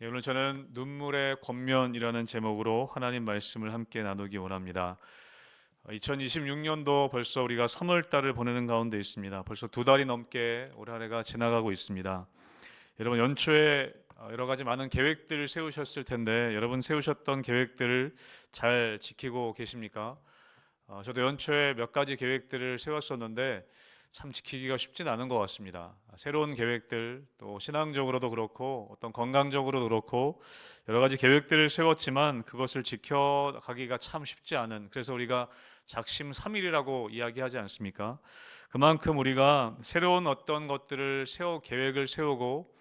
오늘 저는 눈물의 권면이라는 제목으로 하나님 말씀을 함께 나누기 원합니다. 2026년도 벌써 우리가 3월 달을 보내는 가운데 있습니다. 벌써 두 달이 넘게 올 한 해가 지나가고 있습니다. 여러분 연초에 여러 가지 많은 계획들을 세우셨을 텐데 여러분 세우셨던 계획들을 잘 지키고 계십니까? 저도 연초에 몇 가지 계획들을 세웠었는데 참 지키기가 쉽진 않은 것 같습니다. 새로운 계획들, 또 신앙적으로도 그렇고 어떤 건강적으로도 그렇고 여러 가지 계획들을 세웠지만 그것을 지켜가기가 참 쉽지 않은, 그래서 우리가 작심삼일이라고 이야기하지 않습니까? 그만큼 우리가 새로운 어떤 것들을 계획을 세우고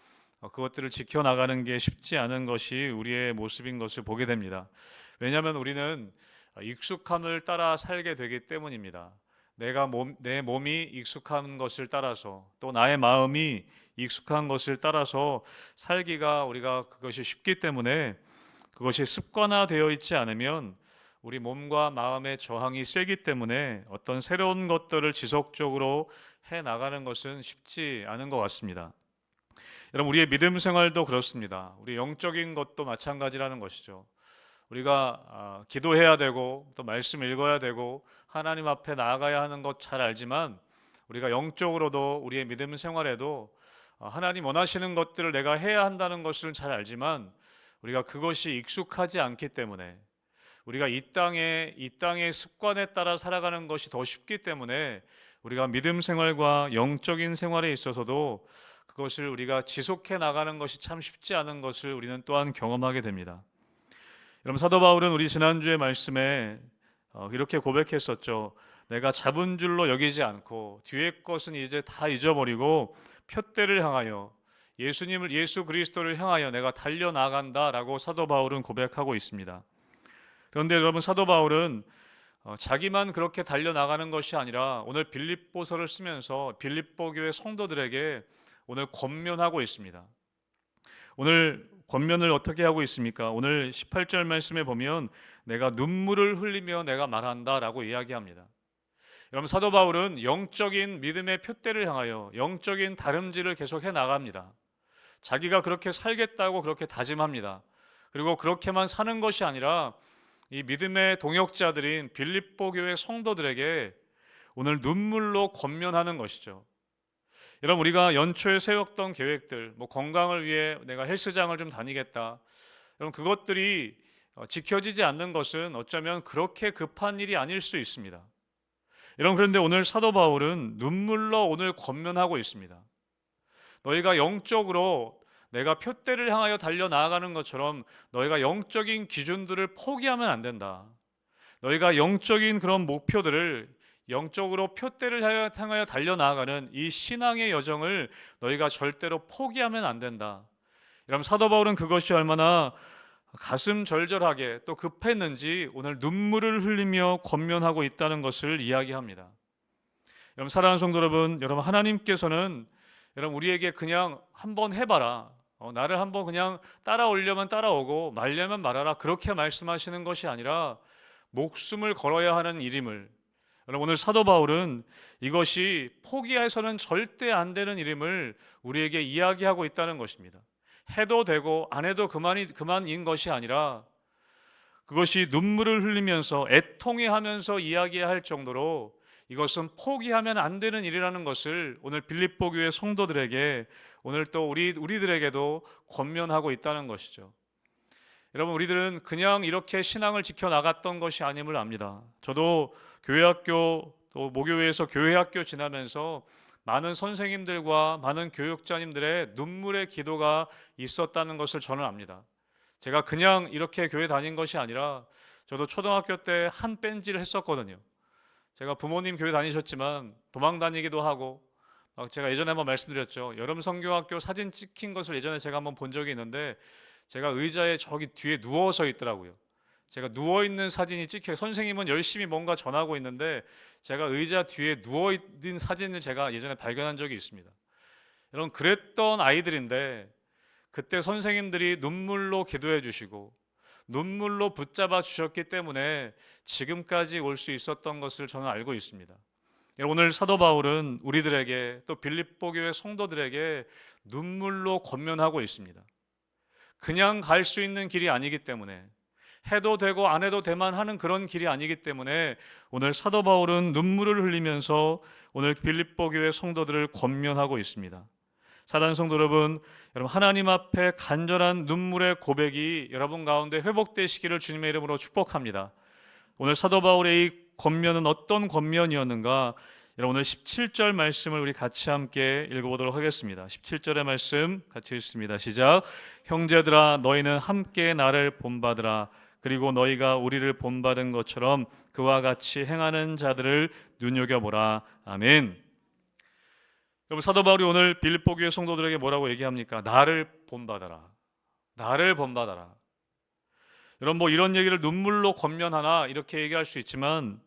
그것들을 지켜나가는 게 쉽지 않은 것이 우리의 모습인 것을 보게 됩니다. 왜냐하면 우리는 익숙함을 따라 살게 되기 때문입니다. 내 몸이 익숙한 것을 따라서, 또 나의 마음이 익숙한 것을 따라서 살기가 우리가 그것이 쉽기 때문에, 그것이 습관화되어 있지 않으면 우리 몸과 마음의 저항이 세기 때문에 어떤 새로운 것들을 지속적으로 해 나가는 것은 쉽지 않은 것 같습니다. 여러분, 우리의 믿음 생활도 그렇습니다. 우리 영적인 것도 마찬가지라는 것이죠. 우리가 기도해야 되고 또 말씀 읽어야 되고 하나님 앞에 나아가야 하는 것 잘 알지만, 우리가 영적으로도 우리의 믿음 생활에도 하나님 원하시는 것들을 내가 해야 한다는 것을 잘 알지만, 우리가 그것이 익숙하지 않기 때문에, 우리가 이 땅의 습관에 따라 살아가는 것이 더 쉽기 때문에, 우리가 믿음 생활과 영적인 생활에 있어서도 그것을 우리가 지속해 나가는 것이 참 쉽지 않은 것을 우리는 또한 경험하게 됩니다. 여러분, 사도 바울은 우리 지난주의 말씀에 이렇게 고백했었죠. 내가 잡은 줄로 여기지 않고 뒤의 것은 이제 다 잊어버리고 표대를 향하여, 예수 그리스도를 향하여 내가 달려나간다라고 사도 바울은 고백하고 있습니다. 그런데 여러분, 사도 바울은 자기만 그렇게 달려나가는 것이 아니라 오늘 빌립보서를 쓰면서 빌립보 교회 성도들에게 오늘 권면하고 있습니다. 오늘 권면을 어떻게 하고 있습니까? 오늘 18절 말씀에 보면 내가 눈물을 흘리며 내가 말한다라고 이야기합니다. 여러분, 사도 바울은 영적인 믿음의 표대를 향하여 영적인 다름질을 계속해 나갑니다. 자기가 그렇게 살겠다고 그렇게 다짐합니다. 그리고 그렇게만 사는 것이 아니라 이 믿음의 동역자들인 빌립보 교회 성도들에게 오늘 눈물로 권면하는 것이죠. 여러분, 우리가 연초에 세웠던 계획들, 건강을 위해 내가 헬스장을 좀 다니겠다, 여러분, 그것들이 지켜지지 않는 것은 어쩌면 그렇게 급한 일이 아닐 수 있습니다. 여러분, 그런데 오늘 사도 바울은 눈물로 오늘 권면하고 있습니다. 너희가 영적으로 내가 표대를 향하여 달려 나아가는 것처럼 너희가 영적인 기준들을 포기하면 안 된다. 너희가 영적인 그런 목표들을, 영적으로 표대를 향하여 달려나가는 이 신앙의 여정을 너희가 절대로 포기하면 안 된다. 여러분, 사도 바울은 그것이 얼마나 가슴 절절하게 또 급했는지 오늘 눈물을 흘리며 권면하고 있다는 것을 이야기합니다. 여러분, 사랑하는 성도 여러분, 하나님께서는 우리에게 그냥 한번 해봐라, 나를 한번 그냥 따라오려면 따라오고 말려면 말아라, 그렇게 말씀하시는 것이 아니라 목숨을 걸어야 하는 일임을, 여러분, 오늘 사도 바울은 이것이 포기해서는 절대 안 되는 일임을 우리에게 이야기하고 있다는 것입니다. 해도 되고 안 해도 그만인 것이 아니라 그것이 눈물을 흘리면서 애통해하면서 이야기할 정도로 이것은 포기하면 안 되는 일이라는 것을 오늘 빌립보 교회 성도들에게, 오늘 또 우리들에게도 권면하고 있다는 것이죠. 여러분, 우리들은 그냥 이렇게 신앙을 지켜나갔던 것이 아님을 압니다. 저도 교회학교, 또 모교회에서 교회학교 지나면서 많은 선생님들과 많은 교육자님들의 눈물의 기도가 있었다는 것을 저는 압니다. 제가 그냥 이렇게 교회 다닌 것이 아니라 저도 초등학교 때 한 뺀질을 했었거든요. 제가 부모님 교회 다니셨지만 도망 다니기도 하고, 제가 예전에 한번 말씀드렸죠. 여름 성교학교 사진 찍힌 것을 예전에 제가 한번 본 적이 있는데, 제가 의자에 저기 뒤에 누워서 있더라고요. 제가 누워있는 사진이 찍혀요. 선생님은 열심히 뭔가 전하고 있는데 제가 의자 뒤에 누워있는 사진을 제가 예전에 발견한 적이 있습니다. 여러분, 그랬던 아이들인데 그때 선생님들이 눈물로 기도해 주시고 눈물로 붙잡아 주셨기 때문에 지금까지 올 수 있었던 것을 저는 알고 있습니다. 오늘 사도 바울은 우리들에게, 또 빌립보 교회 성도들에게 눈물로 권면하고 있습니다. 그냥 갈 수 있는 길이 아니기 때문에, 해도 되고 안 해도 되만 하는 그런 길이 아니기 때문에 오늘 사도 바울은 눈물을 흘리면서 오늘 빌립보 교회 성도들을 권면하고 있습니다. 사랑하는 성도 여러분, 하나님 앞에 간절한 눈물의 고백이 여러분 가운데 회복되시기를 주님의 이름으로 축복합니다. 오늘 사도 바울의 이 권면은 어떤 권면이었는가? 오늘 17절 말씀을 우리 같이 함께 읽어보도록 하겠습니다. 17절의 말씀 같이 읽습니다. 시작. 형제들아, 너희는 함께 나를 본받으라. 그리고 너희가 우리를 본받은 것처럼 그와 같이 행하는 자들을 눈여겨보라. 아멘. 여러분, 사도 바울이 오늘 빌립보 교회 성도들에게 뭐라고 얘기합니까? 나를 본받아라. 나를 본받아라. 여러분, 이런 얘기를 눈물로 권면하나 이렇게 얘기할 수 있지만,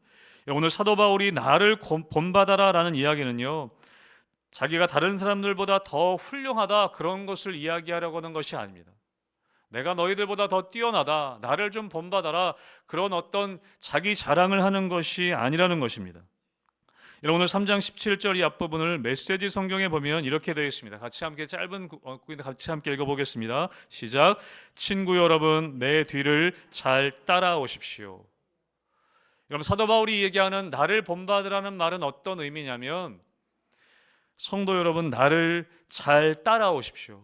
오늘 사도 바울이 나를 본받아라 라는 이야기는요, 자기가 다른 사람들보다 더 훌륭하다 그런 것을 이야기하려고 하는 것이 아닙니다. 내가 너희들보다 더 뛰어나다, 나를 좀 본받아라, 그런 어떤 자기 자랑을 하는 것이 아니라는 것입니다. 오늘 3장 17절 이 앞부분을 메시지 성경에 보면 이렇게 되어 있습니다. 같이 함께 짧은 구인데 같이 함께 읽어보겠습니다. 시작. 친구 여러분, 내 뒤를 잘 따라오십시오. 여러분, 사도 바울이 얘기하는 나를 본받으라는 말은 어떤 의미냐면, 성도 여러분, 나를 잘 따라오십시오.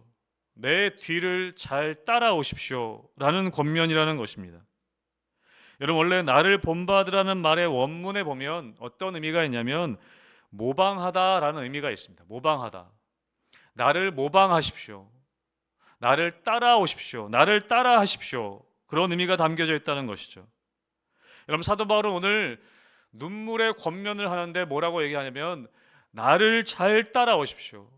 내 뒤를 잘 따라오십시오 라는 권면이라는 것입니다. 여러분, 원래 나를 본받으라는 말의 원문에 보면 어떤 의미가 있냐면 모방하다라는 의미가 있습니다. 모방하다. 나를 모방하십시오. 나를 따라오십시오. 나를 따라하십시오. 그런 의미가 담겨져 있다는 것이죠. 여러분, 사도 바울은 오늘 눈물의 권면을 하는데 뭐라고 얘기하냐면 나를 잘 따라오십시오.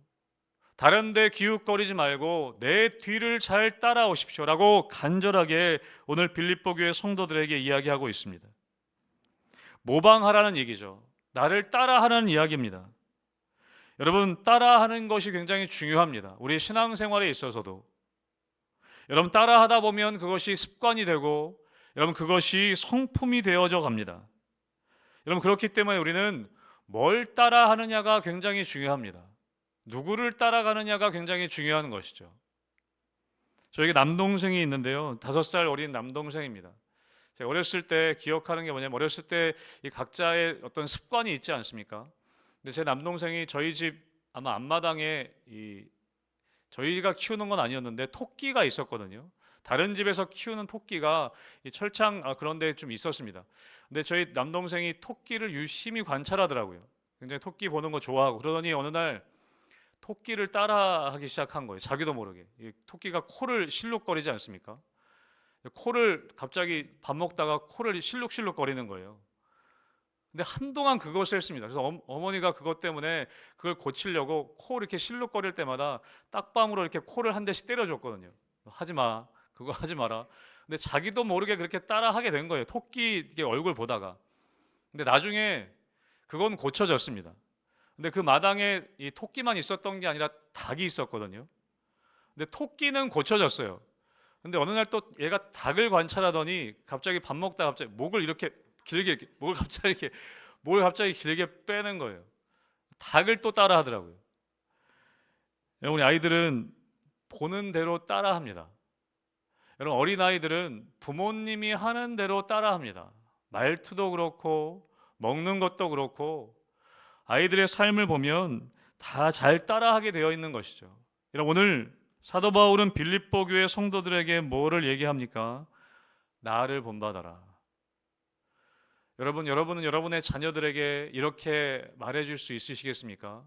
다른 데 기웃거리지 말고 내 뒤를 잘 따라오십시오 라고 간절하게 오늘 빌립보 교회 성도들에게 이야기하고 있습니다. 모방하라는 얘기죠. 나를 따라하라는 이야기입니다. 여러분, 따라하는 것이 굉장히 중요합니다. 우리 신앙생활에 있어서도 여러분, 따라하다 보면 그것이 습관이 되고 여러분, 그것이 성품이 되어져 갑니다. 여러분, 그렇기 때문에 우리는 뭘 따라하느냐가 굉장히 중요합니다. 누구를 따라가느냐가 굉장히 중요한 것이죠. 저에게 남동생이 있는데요, 5살 어린 남동생입니다. 제가 어렸을 때 기억하는 게 뭐냐면, 어렸을 때 이 각자의 어떤 습관이 있지 않습니까? 근데 제 남동생이 저희 집 아마 앞마당에 저희가 키우는 건 아니었는데 토끼가 있었거든요. 다른 집에서 키우는 토끼가 이 철창 그런 데 좀 있었습니다. 근데 저희 남동생이 토끼를 유심히 관찰하더라고요. 굉장히 토끼 보는 거 좋아하고, 그러더니 어느 날 토끼를 따라하기 시작한 거예요. 자기도 모르게. 토끼가 코를 실룩거리지 않습니까? 코를 갑자기 밥 먹다가 코를 실룩실룩 거리는 거예요. 근데 한동안 그것을 했습니다. 그래서 어머니가 그것 때문에 그걸 고치려고 코 이렇게 실룩거릴 때마다 딱밤으로 이렇게 코를 한 대씩 때려줬거든요. 하지 마, 그거 하지 마라. 근데 자기도 모르게 그렇게 따라하게 된 거예요. 토끼 얼굴 보다가. 근데 나중에 그건 고쳐졌습니다. 근데 그 마당에 이 토끼만 있었던 게 아니라 닭이 있었거든요. 근데 토끼는 고쳐졌어요. 근데 어느 날 또 얘가 닭을 관찰하더니 갑자기 밥 먹다가 갑자기 목을 이렇게 길게 목을 갑자기 길게 빼는 거예요. 닭을 또 따라하더라고요. 여러분, 우리 아이들은 보는 대로 따라합니다. 여러분, 어린아이들은 부모님이 하는 대로 따라합니다. 말투도 그렇고 먹는 것도 그렇고 아이들의 삶을 보면 다 잘 따라하게 되어 있는 것이죠. 여러분, 오늘 사도 바울은 빌립보 교회 성도들에게 뭐를 얘기합니까? 나를 본받아라. 여러분은 여러분의 자녀들에게 이렇게 말해줄 수 있으시겠습니까?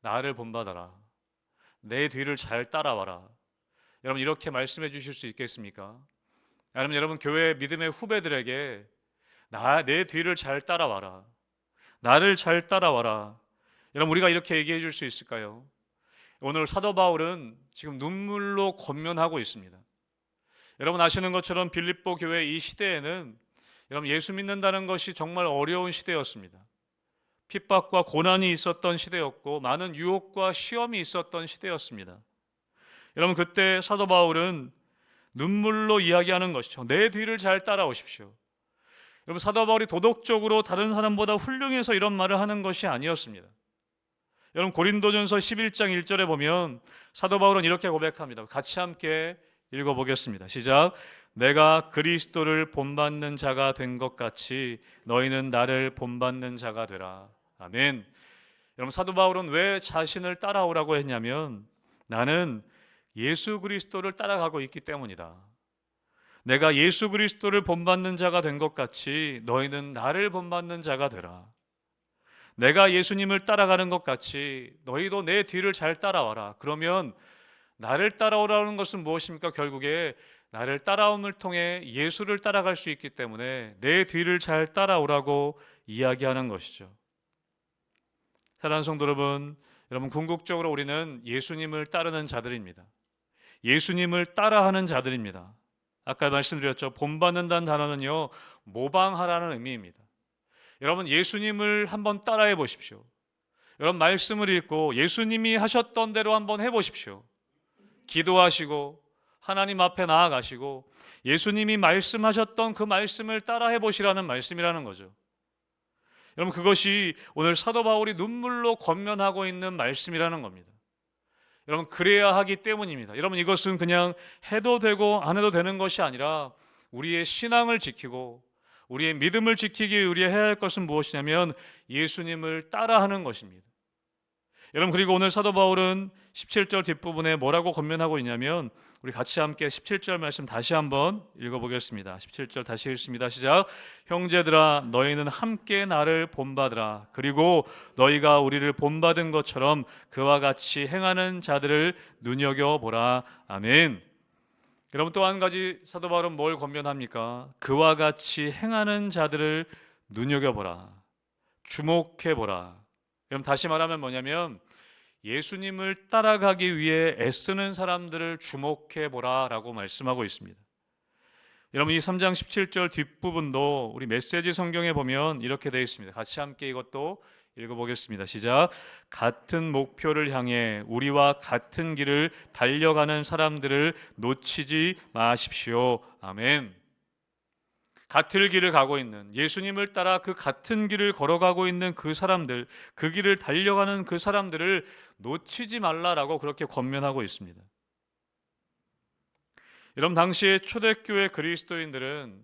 나를 본받아라. 내 뒤를 잘 따라와라. 여러분, 이렇게 말씀해 주실 수 있겠습니까? 아니면 여러분 교회 믿음의 후배들에게 내 뒤를 잘 따라와라. 나를 잘 따라와라. 여러분, 우리가 이렇게 얘기해 줄 수 있을까요? 오늘 사도 바울은 지금 눈물로 권면하고 있습니다. 여러분 아시는 것처럼 빌립보 교회 이 시대에는 여러분 예수 믿는다는 것이 정말 어려운 시대였습니다. 핍박과 고난이 있었던 시대였고 많은 유혹과 시험이 있었던 시대였습니다. 여러분, 그때 사도 바울은 눈물로 이야기하는 것이죠. 내 뒤를 잘 따라오십시오. 여러분, 사도 바울이 도덕적으로 다른 사람보다 훌륭해서 이런 말을 하는 것이 아니었습니다. 여러분, 고린도전서 11장 1절에 보면 사도 바울은 이렇게 고백합니다. 같이 함께 읽어보겠습니다. 시작. 내가 그리스도를 본받는 자가 된 것 같이 너희는 나를 본받는 자가 되라. 아멘. 여러분, 사도 바울은 왜 자신을 따라오라고 했냐면 나는 예수 그리스도를 따라가고 있기 때문이다. 내가 예수 그리스도를 본받는 자가 된 것 같이 너희는 나를 본받는 자가 되라. 내가 예수님을 따라가는 것 같이 너희도 내 뒤를 잘 따라와라. 그러면 나를 따라오라는 것은 무엇입니까? 결국에 나를 따라옴을 통해 예수를 따라갈 수 있기 때문에 내 뒤를 잘 따라오라고 이야기하는 것이죠. 사랑하는 성도 여러분 궁극적으로 우리는 예수님을 따르는 자들입니다. 예수님을 따라하는 자들입니다. 아까 말씀드렸죠. 본받는다는 단어는요, 모방하라는 의미입니다. 여러분, 예수님을 한번 따라해 보십시오. 여러분, 말씀을 읽고 예수님이 하셨던 대로 한번 해보십시오. 기도하시고 하나님 앞에 나아가시고 예수님이 말씀하셨던 그 말씀을 따라해 보시라는 말씀이라는 거죠. 여러분, 그것이 오늘 사도 바울이 눈물로 권면하고 있는 말씀이라는 겁니다. 여러분, 그래야 하기 때문입니다. 여러분, 이것은 그냥 해도 되고 안 해도 되는 것이 아니라 우리의 신앙을 지키고 우리의 믿음을 지키기 위해 우리가 해야 할 것은 무엇이냐면 예수님을 따라하는 것입니다. 여러분, 그리고 오늘 사도 바울은 17절 뒷부분에 뭐라고 권면하고 있냐면 우리 같이 함께 17절 말씀 다시 한번 읽어보겠습니다. 17절 다시 읽습니다. 시작. 형제들아, 너희는 함께 나를 본받으라. 그리고 너희가 우리를 본받은 것처럼 그와 같이 행하는 자들을 눈여겨보라. 아멘. 여러분, 또 한 가지 사도 바울은 뭘 권면합니까? 그와 같이 행하는 자들을 눈여겨보라. 주목해보라. 여러분, 다시 말하면 뭐냐면 예수님을 따라가기 위해 애쓰는 사람들을 주목해보라 라고 말씀하고 있습니다. 여러분, 이 3장 17절 뒷부분도 우리 메시지 성경에 보면 이렇게 되어 있습니다. 같이 함께 이것도 읽어보겠습니다. 시작. 같은 목표를 향해 우리와 같은 길을 달려가는 사람들을 놓치지 마십시오. 아멘. 같은 길을 가고 있는, 예수님을 따라 그 같은 길을 걸어가고 있는 그 사람들, 그 길을 달려가는 그 사람들을 놓치지 말라라고 그렇게 권면하고 있습니다. 여러분, 당시에 초대교회 그리스도인들은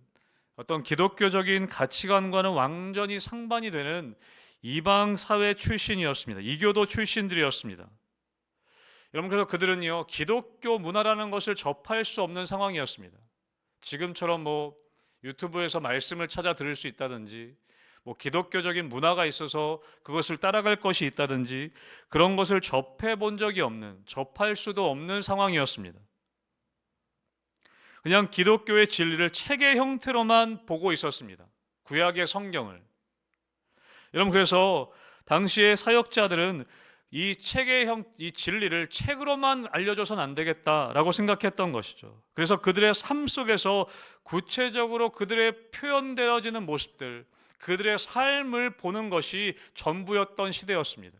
어떤 기독교적인 가치관과는 완전히 상반이 되는 이방 사회 출신이었습니다. 이교도 출신들이었습니다. 여러분, 그래서 그들은요, 기독교 문화라는 것을 접할 수 없는 상황이었습니다. 지금처럼 유튜브에서 말씀을 찾아 들을 수 있다든지 기독교적인 문화가 있어서 그것을 따라갈 것이 있다든지 그런 것을 접해 본 적이 없는, 접할 수도 없는 상황이었습니다. 그냥 기독교의 진리를 책의 형태로만 보고 있었습니다. 구약의 성경을. 여러분, 그래서 당시의 사역자들은 이 진리를 책으로만 알려줘서는 안 되겠다라고 생각했던 것이죠. 그래서 그들의 삶 속에서 구체적으로 그들의 표현되어지는 모습들, 그들의 삶을 보는 것이 전부였던 시대였습니다.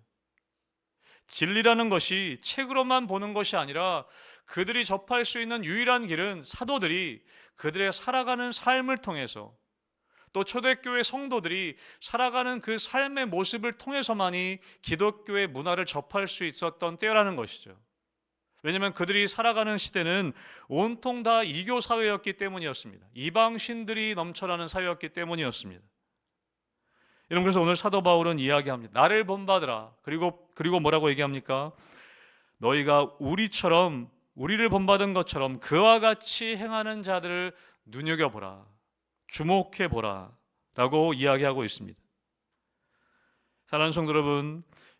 진리라는 것이 책으로만 보는 것이 아니라 그들이 접할 수 있는 유일한 길은 사도들이 그들의 살아가는 삶을 통해서, 또 초대교회 성도들이 살아가는 그 삶의 모습을 통해서만이 기독교의 문화를 접할 수 있었던 때라는 것이죠. 왜냐하면 그들이 살아가는 시대는 온통 다 이교 사회였기 때문이었습니다. 이방신들이 넘쳐나는 사회였기 때문이었습니다. 여러분, 그래서 오늘 사도 바울은 이야기합니다. 나를 본받으라. 그리고 뭐라고 얘기합니까? 너희가 우리를 본받은 것처럼 그와 같이 행하는 자들을 눈여겨보라. 주목해보라 라고 이야기하고 있습니다. 사랑하는 성도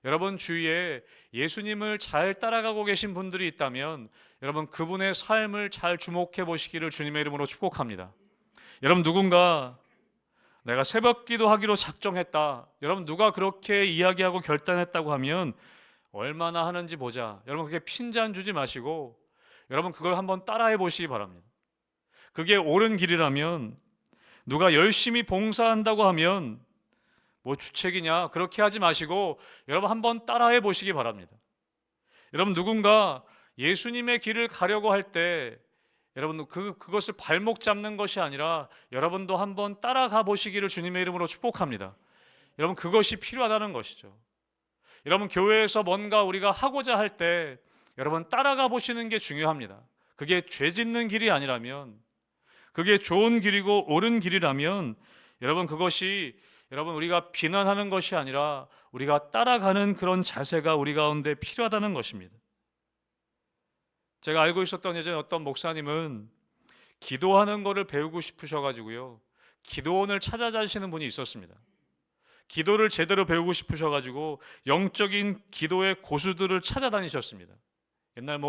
여러분 주위에 예수님을 잘 따라가고 계신 분들이 있다면 여러분 그분의 삶을 잘 주목해 보시기를 주님의 이름으로 축복합니다. 여러분, 누군가 내가 새벽 기도하기로 작정했다, 여러분 누가 그렇게 이야기하고 결단했다고 하면 얼마나 하는지 보자, 여러분 그게 핀잔 주지 마시고 여러분 그걸 한번 따라해 보시기 바랍니다. 그게 옳은 길이라면, 누가 열심히 봉사한다고 하면 주책이냐, 그렇게 하지 마시고 여러분 한번 따라해 보시기 바랍니다. 여러분, 누군가 예수님의 길을 가려고 할 때 여러분 그것을 발목 잡는 것이 아니라 여러분도 한번 따라가 보시기를 주님의 이름으로 축복합니다. 여러분, 그것이 필요하다는 것이죠. 여러분, 교회에서 뭔가 우리가 하고자 할 때 여러분 따라가 보시는 게 중요합니다. 그게 죄 짓는 길이 아니라면, 그게 좋은 길이고 옳은 길이라면 여러분, 그것이 여러분 우리가 비난하는 것이 아니라 우리가 따라가는 그런 자세가 우리 가운데 필요하다는 것입니다. 제가 알고 있었던 예전에 어떤 목사님은 기도하는 거를 배우고 싶으셔가지고요, 기도원을 찾아다니시는 분이 있었습니다. 기도를 제대로 배우고 싶으셔가지고 영적인 기도의 고수들을 찾아다니셨습니다. 옛날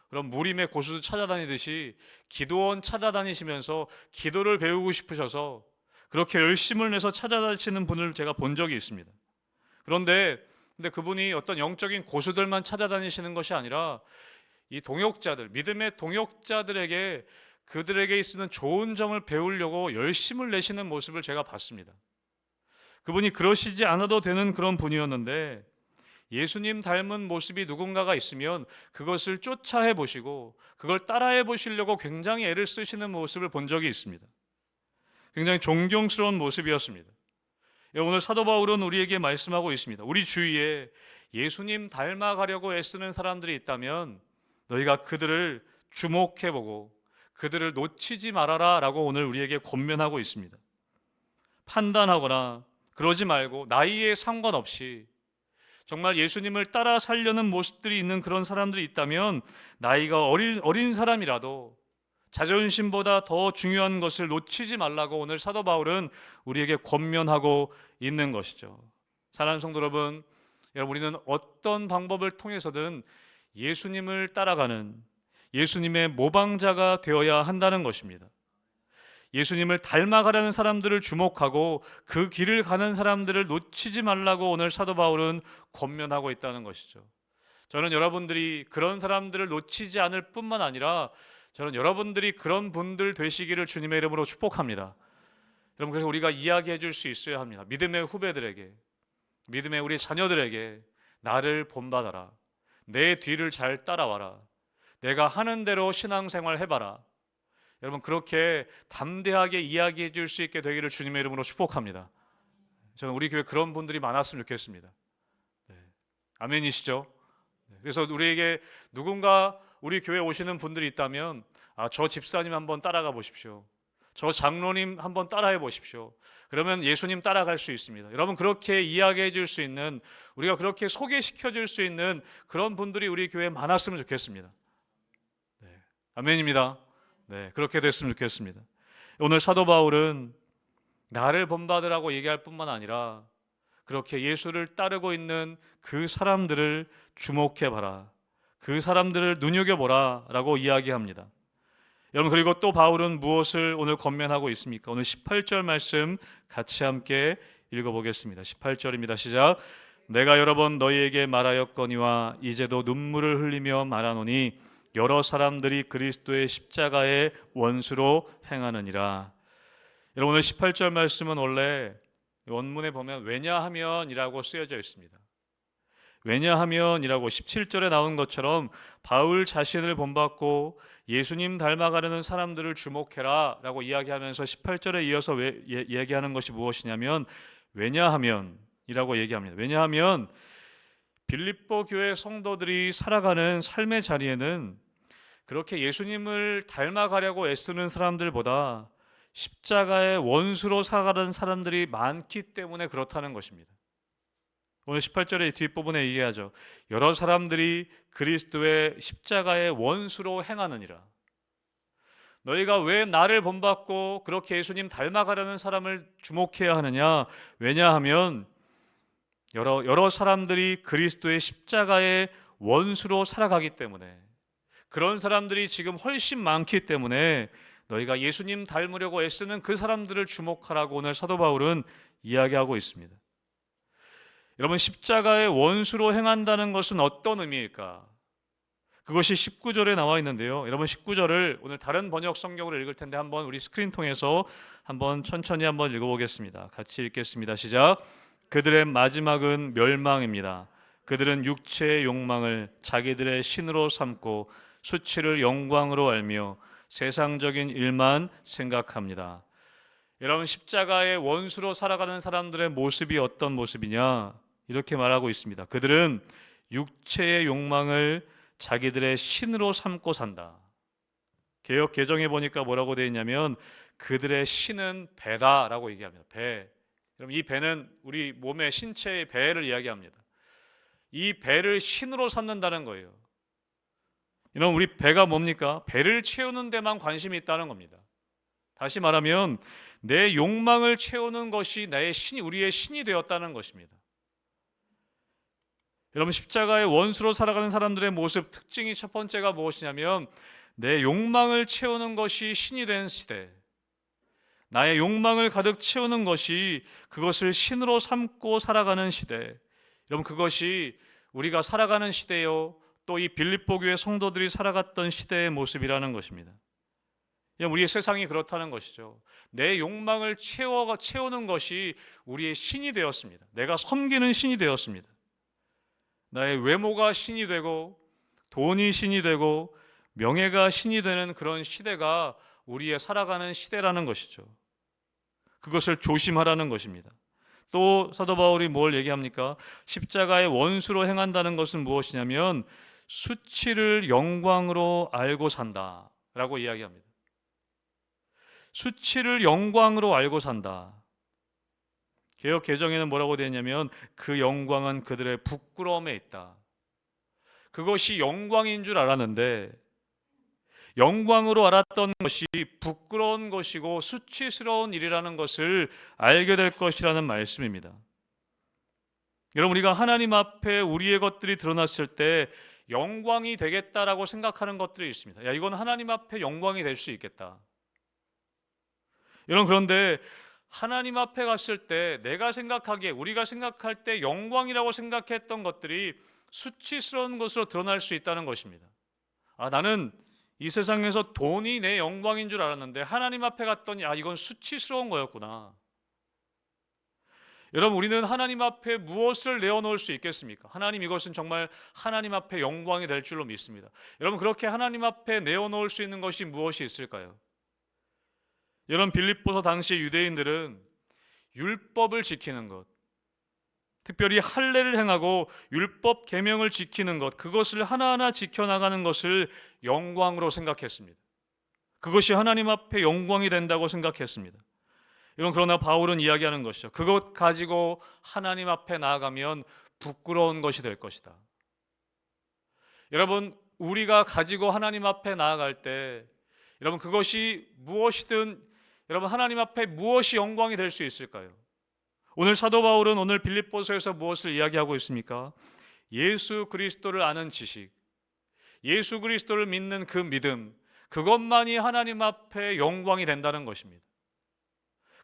그런 무림의 고수들 찾아다니듯이 기도원 찾아다니시면서 기도를 배우고 싶으셔서 그렇게 열심을 내서 찾아다니시는 분을 제가 본 적이 있습니다. 그런데 그분이 어떤 영적인 고수들만 찾아다니시는 것이 아니라 이 동역자들, 믿음의 동역자들에게 그들에게 있는 좋은 점을 배우려고 열심을 내시는 모습을 제가 봤습니다. 그분이 그러시지 않아도 되는 그런 분이었는데 예수님 닮은 모습이 누군가가 있으면 그것을 쫓아해 보시고 그걸 따라해 보시려고 굉장히 애를 쓰시는 모습을 본 적이 있습니다. 굉장히 존경스러운 모습이었습니다. 오늘 사도 바울은 우리에게 말씀하고 있습니다. 우리 주위에 예수님 닮아가려고 애쓰는 사람들이 있다면 너희가 그들을 주목해보고 그들을 놓치지 말아라 라고 오늘 우리에게 권면하고 있습니다. 판단하거나 그러지 말고 나이에 상관없이 정말 예수님을 따라 살려는 모습들이 있는 그런 사람들이 있다면 나이가 어린 사람이라도 자존심보다 더 중요한 것을 놓치지 말라고 오늘 사도 바울은 우리에게 권면하고 있는 것이죠. 사랑하는 성도 여러분, 우리는 어떤 방법을 통해서든 예수님을 따라가는 예수님의 모방자가 되어야 한다는 것입니다. 예수님을 닮아가려는 사람들을 주목하고 그 길을 가는 사람들을 놓치지 말라고 오늘 사도 바울은 권면하고 있다는 것이죠. 저는 여러분들이 그런 사람들을 놓치지 않을 뿐만 아니라 저는 여러분들이 그런 분들 되시기를 주님의 이름으로 축복합니다. 여러분, 그래서 우리가 이야기해 줄 수 있어야 합니다. 믿음의 후배들에게, 믿음의 우리 자녀들에게 나를 본받아라, 내 뒤를 잘 따라와라, 내가 하는 대로 신앙생활 해봐라. 여러분, 그렇게 담대하게 이야기해 줄 수 있게 되기를 주님의 이름으로 축복합니다. 저는 우리 교회 그런 분들이 많았으면 좋겠습니다. 네. 아멘이시죠? 그래서 우리에게 누군가 우리 교회에 오시는 분들이 있다면 저 집사님 한번 따라가 보십시오, 저 장로님 한번 따라해 보십시오. 그러면 예수님 따라갈 수 있습니다. 여러분, 그렇게 이야기해 줄 수 있는, 우리가 그렇게 소개시켜 줄 수 있는 그런 분들이 우리 교회에 많았으면 좋겠습니다. 네. 아멘입니다. 네, 그렇게 됐으면 좋겠습니다. 오늘 사도 바울은 나를 본받으라고 얘기할 뿐만 아니라 그렇게 예수를 따르고 있는 그 사람들을 주목해봐라, 그 사람들을 눈여겨보라 라고 이야기합니다. 여러분, 그리고 또 바울은 무엇을 오늘 권면하고 있습니까? 오늘 18절 말씀 같이 함께 읽어보겠습니다. 18절입니다. 시작. 내가 여러 번 너희에게 말하였거니와 이제도 눈물을 흘리며 말하노니 여러 사람들이 그리스도의 십자가의 원수로 행하느니라. 여러분, 오늘 18절 말씀은 원래 원문에 보면 왜냐하면이라고 쓰여져 있습니다. 왜냐하면이라고 17절에 나온 것처럼 바울 자신을 본받고 예수님 닮아가려는 사람들을 주목해라 라고 이야기하면서 18절에 이어서 얘기하는 것이 무엇이냐면 왜냐하면이라고 얘기합니다. 왜냐하면 빌립보 교회 성도들이 살아가는 삶의 자리에는 그렇게 예수님을 닮아가려고 애쓰는 사람들보다 십자가의 원수로 살아가는 사람들이 많기 때문에 그렇다는 것입니다. 오늘 18절의 뒷부분에 얘기하죠. 여러 사람들이 그리스도의 십자가의 원수로 행하느니라. 너희가 왜 나를 본받고 그렇게 예수님 닮아가려는 사람을 주목해야 하느냐? 왜냐하면 여러 사람들이 그리스도의 십자가의 원수로 살아가기 때문에, 그런 사람들이 지금 훨씬 많기 때문에 너희가 예수님 닮으려고 애쓰는 그 사람들을 주목하라고 오늘 사도 바울은 이야기하고 있습니다. 여러분, 십자가의 원수로 행한다는 것은 어떤 의미일까? 그것이 19절에 나와 있는데요. 여러분, 19절을 오늘 다른 번역 성경으로 읽을 텐데 한번 우리 스크린 통해서 한번 천천히 한번 읽어보겠습니다. 같이 읽겠습니다. 시작. 그들의 마지막은 멸망입니다. 그들은 육체의 욕망을 자기들의 신으로 삼고 수치를 영광으로 알며 세상적인 일만 생각합니다. 여러분, 십자가의 원수로 살아가는 사람들의 모습이 어떤 모습이냐? 이렇게 말하고 있습니다. 그들은 육체의 욕망을 자기들의 신으로 삼고 산다. 개역 개정에 보니까 뭐라고 되어 있냐면 그들의 신은 배다라고 얘기합니다. 배. 그럼 이 배는 우리 몸의 신체의 배를 이야기합니다. 이 배를 신으로 삼는다는 거예요. 이런 우리 배가 뭡니까? 배를 채우는 데만 관심이 있다는 겁니다. 다시 말하면 내 욕망을 채우는 것이 나의 신이 우리의 신이 되었다는 것입니다. 여러분 십자가의 원수로 살아가는 사람들의 모습 특징이 첫 번째가 무엇이냐면 내 욕망을 채우는 것이 신이 된 시대, 나의 욕망을 가득 채우는 것이 그것을 신으로 삼고 살아가는 시대. 여러분 그것이 우리가 살아가는 시대요 또 이 빌립보 교회 성도들이 살아갔던 시대의 모습이라는 것입니다. 우리의 세상이 그렇다는 것이죠. 내 욕망을 채우는 것이 우리의 신이 되었습니다. 내가 섬기는 신이 되었습니다. 나의 외모가 신이 되고 돈이 신이 되고 명예가 신이 되는 그런 시대가 우리의 살아가는 시대라는 것이죠. 그것을 조심하라는 것입니다. 또 사도 바울이 뭘 얘기합니까? 십자가의 원수로 행한다는 것은 무엇이냐면 수치를 영광으로 알고 산다라고 이야기합니다. 수치를 영광으로 알고 산다. 개역 개정에는 뭐라고 되어 있냐면 그 영광은 그들의 부끄러움에 있다. 그것이 영광인 줄 알았는데 영광으로 알았던 것이 부끄러운 것이고 수치스러운 일이라는 것을 알게 될 것이라는 말씀입니다. 여러분 우리가 하나님 앞에 우리의 것들이 드러났을 때 영광이 되겠다라고 생각하는 것들이 있습니다. 야, 이건 하나님 앞에 영광이 될 수 있겠다. 여러분 그런데 하나님 앞에 갔을 때 내가 생각하기에 우리가 생각할 때 영광이라고 생각했던 것들이 수치스러운 것으로 드러날 수 있다는 것입니다. 나는 이 세상에서 돈이 내 영광인 줄 알았는데 하나님 앞에 갔더니 이건 수치스러운 거였구나. 여러분 우리는 하나님 앞에 무엇을 내어놓을 수 있겠습니까? 하나님 이것은 정말 하나님 앞에 영광이 될 줄로 믿습니다. 여러분 그렇게 하나님 앞에 내어놓을 수 있는 것이 무엇이 있을까요? 여러분 빌립보서 당시 유대인들은 율법을 지키는 것, 특별히 할례를 행하고 율법 계명을 지키는 것, 그것을 하나하나 지켜나가는 것을 영광으로 생각했습니다. 그것이 하나님 앞에 영광이 된다고 생각했습니다. 그러나 바울은 이야기하는 것이죠. 그것 가지고 하나님 앞에 나아가면 부끄러운 것이 될 것이다. 여러분 우리가 가지고 하나님 앞에 나아갈 때 여러분 그것이 무엇이든 여러분 하나님 앞에 무엇이 영광이 될 수 있을까요? 오늘 사도 바울은 오늘 빌립보서에서 무엇을 이야기하고 있습니까? 예수 그리스도를 아는 지식, 예수 그리스도를 믿는 그 믿음, 그것만이 하나님 앞에 영광이 된다는 것입니다.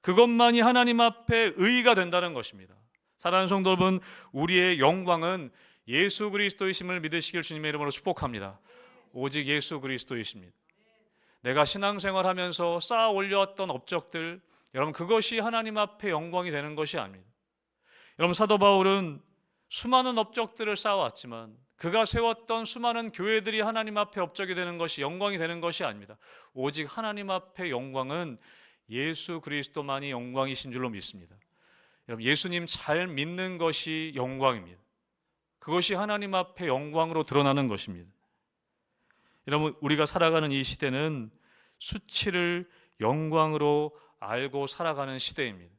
그것만이 하나님 앞에 의의가 된다는 것입니다. 사랑하는 성도 여러분, 우리의 영광은 예수 그리스도이심을 믿으시길 주님의 이름으로 축복합니다. 오직 예수 그리스도이십니다. 내가 신앙생활하면서 쌓아 올려왔던 업적들, 여러분 그것이 하나님 앞에 영광이 되는 것이 아닙니다. 여러분 사도 바울은 수많은 업적들을 쌓아왔지만 그가 세웠던 수많은 교회들이 하나님 앞에 업적이 되는 것이 영광이 되는 것이 아닙니다. 오직 하나님 앞에 영광은 예수 그리스도만이 영광이신 줄로 믿습니다. 여러분 예수님 잘 믿는 것이 영광입니다. 그것이 하나님 앞에 영광으로 드러나는 것입니다. 여러분 우리가 살아가는 이 시대는 수치를 영광으로 알고 살아가는 시대입니다.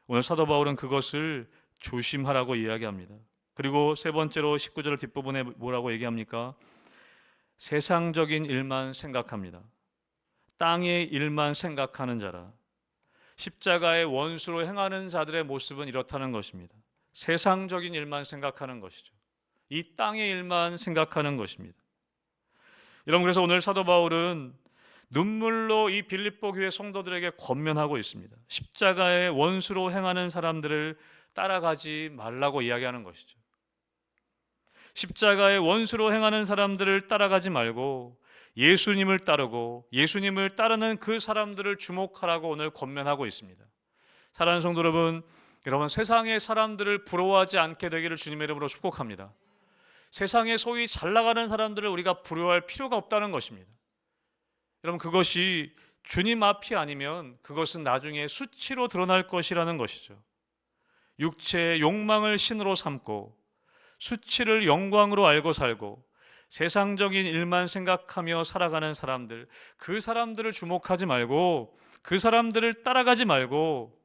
오늘 사도 바울은 그것을 조심하라고 이야기합니다. 그리고 세 번째로 19절 뒷부분에 뭐라고 얘기합니까? 세상적인 일만 생각합니다. 땅의 일만 생각하는 자라. 십자가의 원수로 행하는 자들의 모습은 이렇다는 것입니다. 세상적인 일만 생각하는 것이죠. 이 땅의 일만 생각하는 것입니다. 여러분 그래서 오늘 사도 바울은 눈물로 이 빌립보 교회 성도들에게 권면하고 있습니다. 십자가의 원수로 행하는 사람들을 따라가지 말라고 이야기하는 것이죠. 십자가의 원수로 행하는 사람들을 따라가지 말고 예수님을 따르고 예수님을 따르는 그 사람들을 주목하라고 오늘 권면하고 있습니다. 사랑하는 성도 여러분, 세상의 사람들을 부러워하지 않게 되기를 주님의 이름으로 축복합니다. 세상에 소위 잘 나가는 사람들을 우리가 부러워할 필요가 없다는 것입니다. 여러분 그것이 주님 앞이 아니면 그것은 나중에 수치로 드러날 것이라는 것이죠. 육체의 욕망을 신으로 삼고 수치를 영광으로 알고 살고 세상적인 일만 생각하며 살아가는 사람들, 그 사람들을 주목하지 말고, 그 사람들을 따라가지 말고,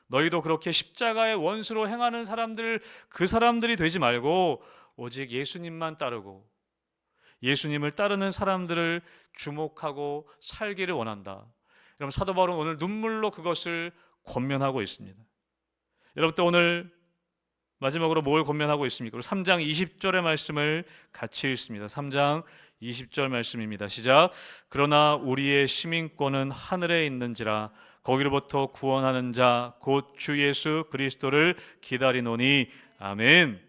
너희도 그렇게 십자가의 원수로 행하는 사람들, 그 사람들이 되지 말고 오직 예수님만 따르고 예수님을 따르는 사람들을 주목하고 살기를 원한다. 여러분, 사도 바울은 오늘 눈물로 그것을 권면하고 있습니다. 여러분, 또 오늘 마지막으로 뭘 권면하고 있습니까? 3장 20절의 말씀을 같이 읽습니다. 3장 20절 말씀입니다. 시작. 그러나 우리의 시민권은 하늘에 있는지라 거기로부터 구원하는 자 곧 주 예수 그리스도를 기다리노니. 아멘.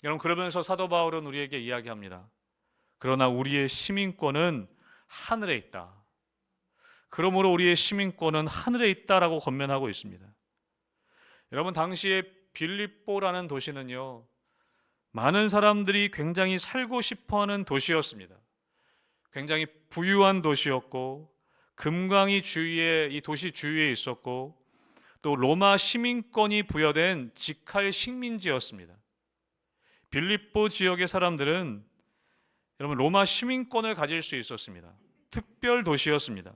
여러분, 그러면서 사도 바울은 우리에게 이야기합니다. 그러나 우리의 시민권은 하늘에 있다. 그러므로 우리의 시민권은 하늘에 있다라고 권면하고 있습니다. 여러분, 당시에 빌립보라는 도시는요, 많은 사람들이 굉장히 살고 싶어하는 도시였습니다. 굉장히 부유한 도시였고, 금강이 주위에, 이 도시 주위에 있었고, 또 로마 시민권이 부여된 직할 식민지였습니다. 빌립보 지역의 사람들은 여러분 로마 시민권을 가질 수 있었습니다. 특별 도시였습니다.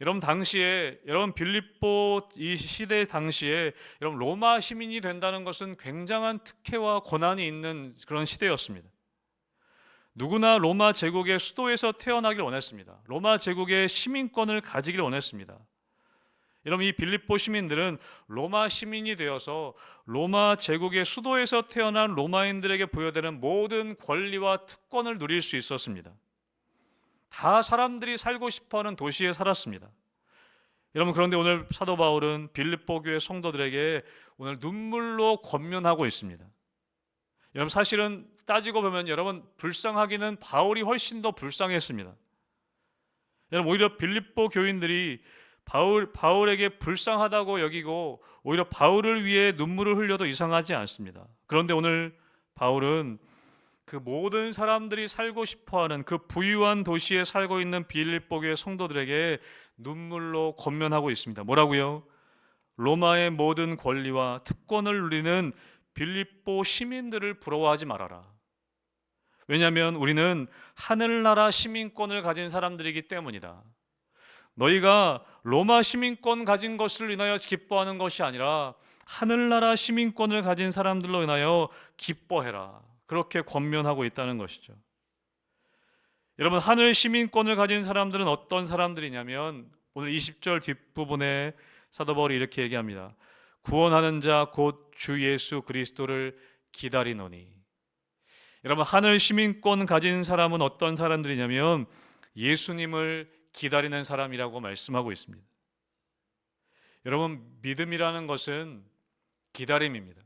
여러분, 당시에, 여러분 빌립보 이 시대 당시에 여러분 로마 시민이 된다는 것은 굉장한 특혜와 권한이 있는 그런 시대였습니다. 누구나 로마 제국의 수도에서 태어나길 원했습니다. 로마 제국의 시민권을 가지길 원했습니다. 여러분, 이 빌립보 시민들은 로마 시민이 되어서 로마 제국의 수도에서 태어난 로마인들에게 부여되는 모든 권리와 특권을 누릴 수 있었습니다. 다 사람들이 살고 싶어하는 도시에 살았습니다. 여러분, 그런데 오늘 사도 바울은 빌립보 교회 성도들에게 오늘 눈물로 권면하고 있습니다. 여러분, 사실은 따지고 보면 여러분 불쌍하기는 바울이 훨씬 더 불쌍했습니다. 여러분, 오히려 빌립보 교인들이 바울에게 불쌍하다고 여기고 오히려 바울을 위해 눈물을 흘려도 이상하지 않습니다. 그런데 오늘 바울은 그 모든 사람들이 살고 싶어하는 그 부유한 도시에 살고 있는 빌립보 교회 성도들에게 눈물로 권면하고 있습니다. 뭐라고요? 로마의 모든 권리와 특권을 누리는 빌립보 시민들을 부러워하지 말아라. 왜냐하면 우리는 하늘나라 시민권을 가진 사람들이기 때문이다. 너희가 로마 시민권 가진 것을 인하여 기뻐하는 것이 아니라 하늘나라 시민권을 가진 사람들로 인하여 기뻐해라. 그렇게 권면하고 있다는 것이죠. 여러분, 하늘 시민권을 가진 사람들은 어떤 사람들이냐면 오늘 20절 뒷부분에 사도 바울이 이렇게 얘기합니다. 구원하는 자 곧 주 예수 그리스도를 기다리노니. 여러분, 하늘 시민권 가진 사람은 어떤 사람들이냐면 예수님을 기다리는 사람이라고 말씀하고 있습니다. 여러분, 믿음이라는 것은 기다림입니다.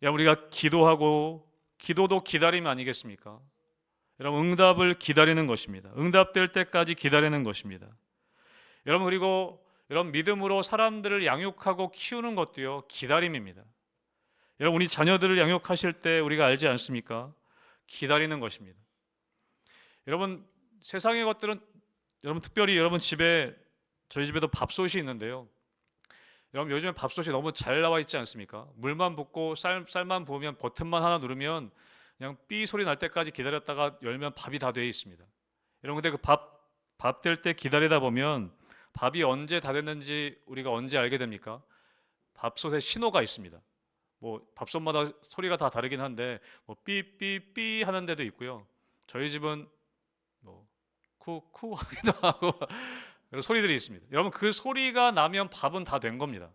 우리가 기도도 기다림 아니겠습니까? 여러분, 응답을 기다리는 것입니다. 응답될 때까지 기다리는 것입니다. 여러분, 그리고 여러분 믿음으로 사람들을 양육하고 키우는 것도요, 기다림입니다. 여러분, 우리 자녀들을 양육하실 때 우리가 알지 않습니까? 기다리는 것입니다. 여러분, 세상의 것들은 여러분 특별히 여러분 집에, 저희 집에도 밥솥이 있는데요. 여러분, 요즘에 밥솥이 너무 잘 나와 있지 않습니까? 물만 붓고 쌀만 부으면 버튼만 하나 누르면 그냥 삐 소리 날 때까지 기다렸다가 열면 밥이 다 되어 있습니다. 여러분, 근데 그 밥 될 때 기다리다 보면 밥이 언제 다 됐는지 우리가 언제 알게 됩니까? 밥솥에 신호가 있습니다. 뭐 밥솥마다 소리가 다 다르긴 한데 뭐 삐삐삐 하는 데도 있고요. 저희 집은 뭐 쿠쿠 하기도 하고 여러 소리들이 있습니다. 여러분, 그 소리가 나면 밥은 다 된 겁니다.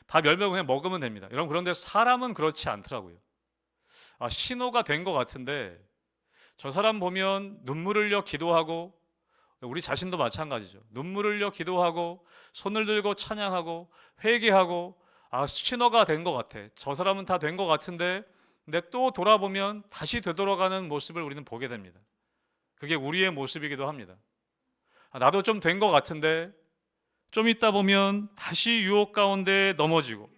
밥 열면 그냥 먹으면 됩니다. 여러분, 그런데 사람은 그렇지 않더라고요. 신호가 된 것 같은데 저 사람 보면 눈물 흘려 기도하고, 우리 자신도 마찬가지죠. 눈물 흘려 기도하고 손을 들고 찬양하고 회개하고 신호가 된 것 같아. 저 사람은 다 된 것 같은데, 근데 또 돌아보면 다시 되돌아가는 모습을 우리는 보게 됩니다. 그게 우리의 모습이기도 합니다. 나도 좀 된 것 같은데 좀 있다 보면 다시 유혹 가운데 넘어지고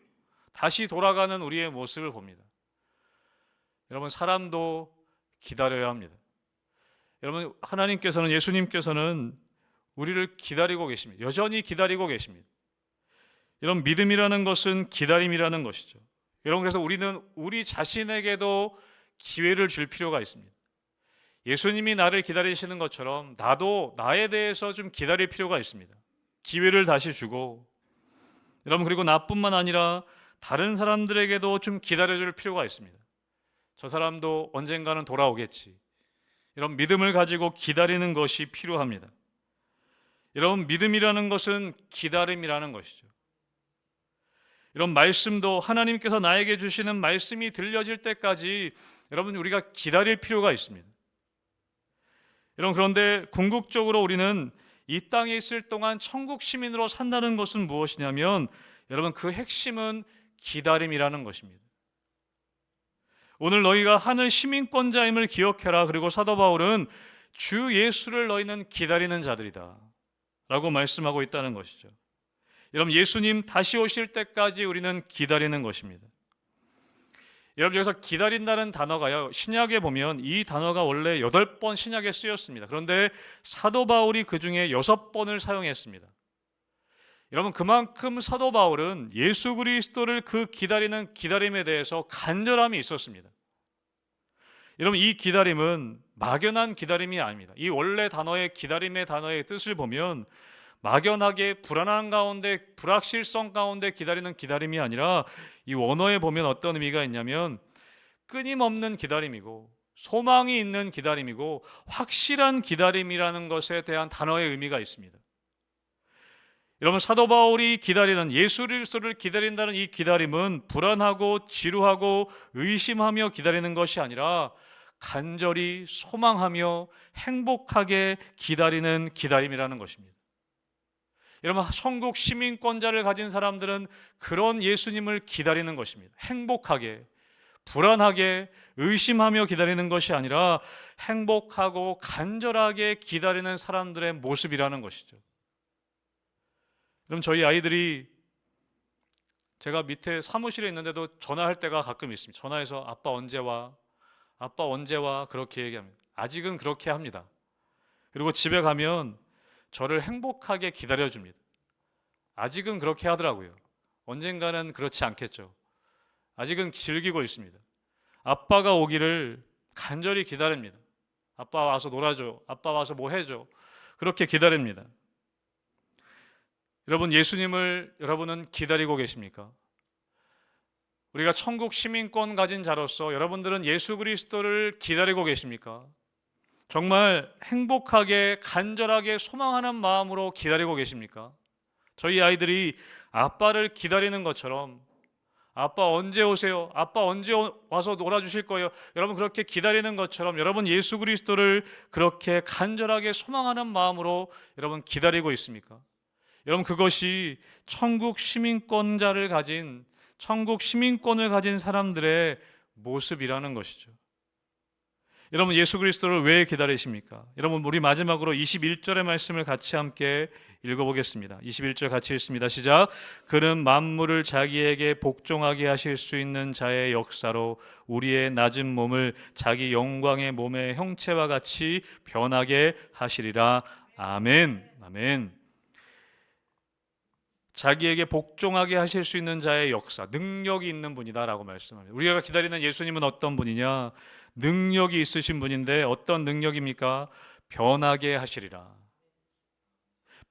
다시 돌아가는 우리의 모습을 봅니다. 여러분, 사람도 기다려야 합니다. 여러분, 하나님께서는, 예수님께서는 우리를 기다리고 계십니다. 여전히 기다리고 계십니다. 여러분, 믿음이라는 것은 기다림이라는 것이죠. 여러분, 그래서 우리는 우리 자신에게도 기회를 줄 필요가 있습니다. 예수님이 나를 기다리시는 것처럼 나도 나에 대해서 좀 기다릴 필요가 있습니다. 기회를 다시 주고, 여러분, 그리고 나뿐만 아니라 다른 사람들에게도 좀 기다려줄 필요가 있습니다. 저 사람도 언젠가는 돌아오겠지. 이런 믿음을 가지고 기다리는 것이 필요합니다. 여러분, 믿음이라는 것은 기다림이라는 것이죠. 이런 말씀도 하나님께서 나에게 주시는 말씀이 들려질 때까지 여러분, 우리가 기다릴 필요가 있습니다. 여러분, 그런데 궁극적으로 우리는 이 땅에 있을 동안 천국 시민으로 산다는 것은 무엇이냐면, 여러분, 그 핵심은 기다림이라는 것입니다. 오늘 너희가 하늘 시민권자임을 기억해라. 그리고 사도 바울은 주 예수를 너희는 기다리는 자들이다 라고 말씀하고 있다는 것이죠. 여러분, 예수님 다시 오실 때까지 우리는 기다리는 것입니다. 여러분, 여기서 기다린다는 단어가요, 신약에 보면 이 단어가 원래 8번 신약에 쓰였습니다. 그런데 사도 바울이 그 중에 6번을 사용했습니다. 여러분, 그만큼 사도 바울은 예수 그리스도를 그 기다리는 기다림에 대해서 간절함이 있었습니다. 여러분, 이 기다림은 막연한 기다림이 아닙니다. 이 원래 단어의 기다림의 단어의 뜻을 보면 막연하게 불안한 가운데, 불확실성 가운데 기다리는 기다림이 아니라 이 원어에 보면 어떤 의미가 있냐면 끊임없는 기다림이고 소망이 있는 기다림이고 확실한 기다림이라는 것에 대한 단어의 의미가 있습니다. 여러분, 사도 바울이 기다리는, 예수 그리스도를 기다린다는 이 기다림은 불안하고 지루하고 의심하며 기다리는 것이 아니라 간절히 소망하며 행복하게 기다리는 기다림이라는 것입니다. 여러분, 천국 시민권자를 가진 사람들은 그런 예수님을 기다리는 것입니다. 행복하게, 불안하게, 의심하며 기다리는 것이 아니라 행복하고 간절하게 기다리는 사람들의 모습이라는 것이죠. 그럼 저희 아이들이, 제가 밑에 사무실에 있는데도 전화할 때가 가끔 있습니다. 전화해서 아빠 언제 와? 아빠 언제 와? 그렇게 얘기합니다. 아직은 그렇게 합니다. 그리고 집에 가면 저를 행복하게 기다려줍니다. 아직은 그렇게 하더라고요. 언젠가는 그렇지 않겠죠. 아직은 즐기고 있습니다. 아빠가 오기를 간절히 기다립니다. 아빠 와서 놀아줘. 아빠 와서 뭐 해줘. 그렇게 기다립니다. 여러분, 예수님을 여러분은 기다리고 계십니까? 우리가 천국 시민권 가진 자로서 여러분들은 예수 그리스도를 기다리고 계십니까? 정말 행복하게 간절하게 소망하는 마음으로 기다리고 계십니까? 저희 아이들이 아빠를 기다리는 것처럼, 아빠 언제 오세요? 아빠 언제 와서 놀아주실 거예요? 여러분, 그렇게 기다리는 것처럼 여러분 예수 그리스도를 그렇게 간절하게 소망하는 마음으로 여러분 기다리고 있습니까? 여러분, 그것이 천국 시민권을 가진 사람들의 모습이라는 것이죠. 여러분, 예수 그리스도를 왜 기다리십니까? 여러분, 우리 마지막으로 21절의 말씀을 같이 함께 읽어보겠습니다. 21절 같이 읽습니다. 시작. 그는 만물을 자기에게 복종하게 하실 수 있는 자의 역사로 우리의 낮은 몸을 자기 영광의 몸의 형체와 같이 변하게 하시리라. 아멘. 아멘. 자기에게 복종하게 하실 수 있는 자의 역사, 능력이 있는 분이다라고 말씀합니다. 우리가 기다리는 예수님은 어떤 분이냐? 능력이 있으신 분인데 어떤 능력입니까? 변하게 하시리라.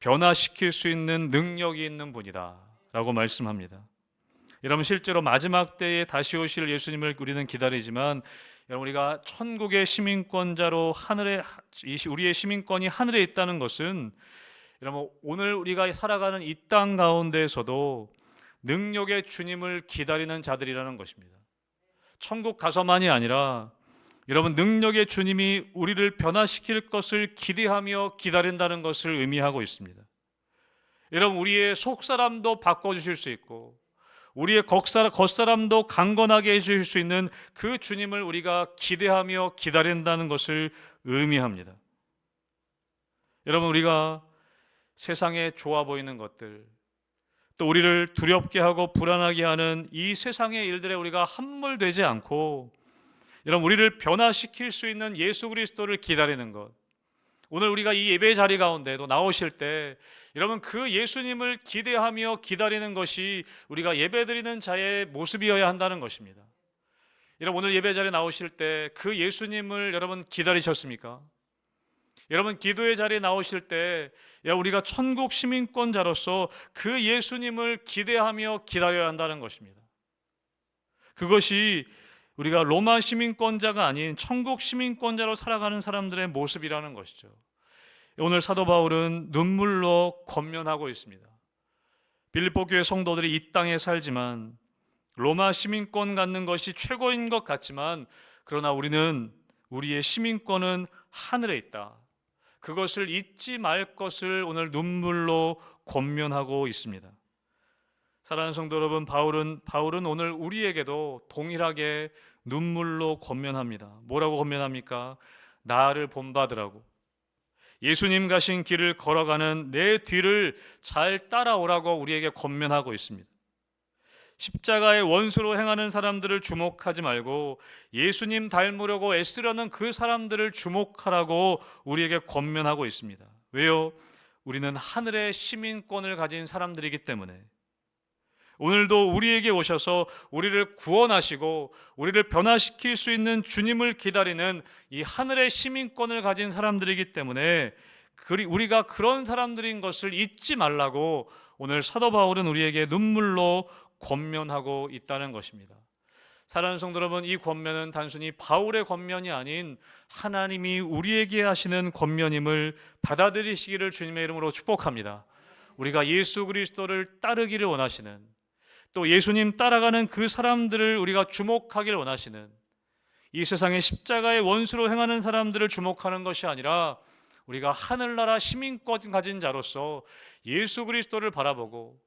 변화시킬 수 있는 능력이 있는 분이다 라고 말씀합니다. 여러분, 실제로 마지막 때에 다시 오실 예수님을 우리는 기다리지만, 여러분, 우리가 천국의 시민권자로 우리의 시민권이 하늘에 있다는 것은, 여러분, 오늘 우리가 살아가는 이 땅 가운데에서도 능력의 주님을 기다리는 자들이라는 것입니다. 천국 가서만이 아니라 여러분, 능력의 주님이 우리를 변화시킬 것을 기대하며 기다린다는 것을 의미하고 있습니다. 여러분, 우리의 속사람도 바꿔주실 수 있고 우리의 겉사람도 강건하게 해주실 수 있는 그 주님을 우리가 기대하며 기다린다는 것을 의미합니다. 여러분, 우리가 세상에 좋아 보이는 것들, 또 우리를 두렵게 하고 불안하게 하는 이 세상의 일들에 우리가 함몰되지 않고, 여러분, 우리를 변화시킬 수 있는 예수 그리스도를 기다리는 것, 오늘 우리가 이 예배 자리 가운데도 나오실 때 여러분, 그 예수님을 기대하며 기다리는 것이 우리가 예배드리는 자의 모습이어야 한다는 것입니다. 여러분 오늘 예배 자리에 나오실 때 그 예수님을 여러분 기다리셨습니까? 여러분 기도의 자리에 나오실 때 우리가 천국 시민권자로서 그 예수님을 기대하며 기다려야 한다는 것입니다. 그것이 우리가 로마 시민권자가 아닌 천국 시민권자로 살아가는 사람들의 모습이라는 것이죠. 오늘 사도 바울은 눈물로 권면하고 있습니다. 빌립보 교회 성도들이 이 땅에 살지만 로마 시민권 갖는 것이 최고인 것 같지만 그러나 우리의 시민권은 하늘에 있다. 그것을 잊지 말 것을 오늘 눈물로 권면하고 있습니다. 사랑하는 성도 여러분, 바울은 오늘 우리에게도 동일하게 눈물로 권면합니다. 뭐라고 권면합니까? 나를 본받으라고. 예수님 가신 길을 걸어가는 내 뒤를 잘 따라오라고 우리에게 권면하고 있습니다. 십자가의 원수로 행하는 사람들을 주목하지 말고 예수님 닮으려고 애쓰려는 그 사람들을 주목하라고 우리에게 권면하고 있습니다. 왜요? 우리는 하늘의 시민권을 가진 사람들이기 때문에. 오늘도 우리에게 오셔서 우리를 구원하시고 우리를 변화시킬 수 있는 주님을 기다리는 이 하늘의 시민권을 가진 사람들이기 때문에 우리가 그런 사람들인 것을 잊지 말라고 오늘 사도 바울은 우리에게 눈물로 권면하고 있다는 것입니다. 사랑하는 성도 여러분, 이 권면은 단순히 바울의 권면이 아닌 하나님이 우리에게 하시는 권면임을 받아들이시기를 주님의 이름으로 축복합니다. 우리가 예수 그리스도를 따르기를 원하시는, 또 예수님 따라가는 그 사람들을 우리가 주목하기를 원하시는, 이 세상의 십자가의 원수로 행하는 사람들을 주목하는 것이 아니라 우리가 하늘나라 시민권 가진 자로서 예수 그리스도를 바라보고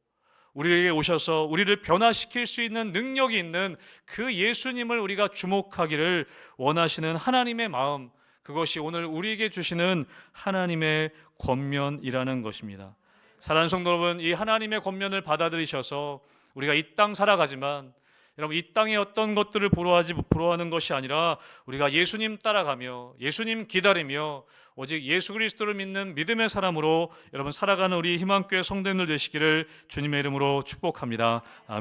우리에게 오셔서 우리를 변화시킬 수 있는 능력이 있는 그 예수님을 우리가 주목하기를 원하시는 하나님의 마음, 그것이 오늘 우리에게 주시는 하나님의 권면이라는 것입니다. 사랑하는 성도 여러분, 이 하나님의 권면을 받아들이셔서 우리가 이 땅 살아가지만 여러분 이 땅의 어떤 것들을 부러워하는 것이 아니라 우리가 예수님 따라가며 예수님 기다리며 오직 예수 그리스도를 믿는 믿음의 사람으로 여러분 살아가는 우리 희망교회 성도님들 되시기를 주님의 이름으로 축복합니다. 아멘.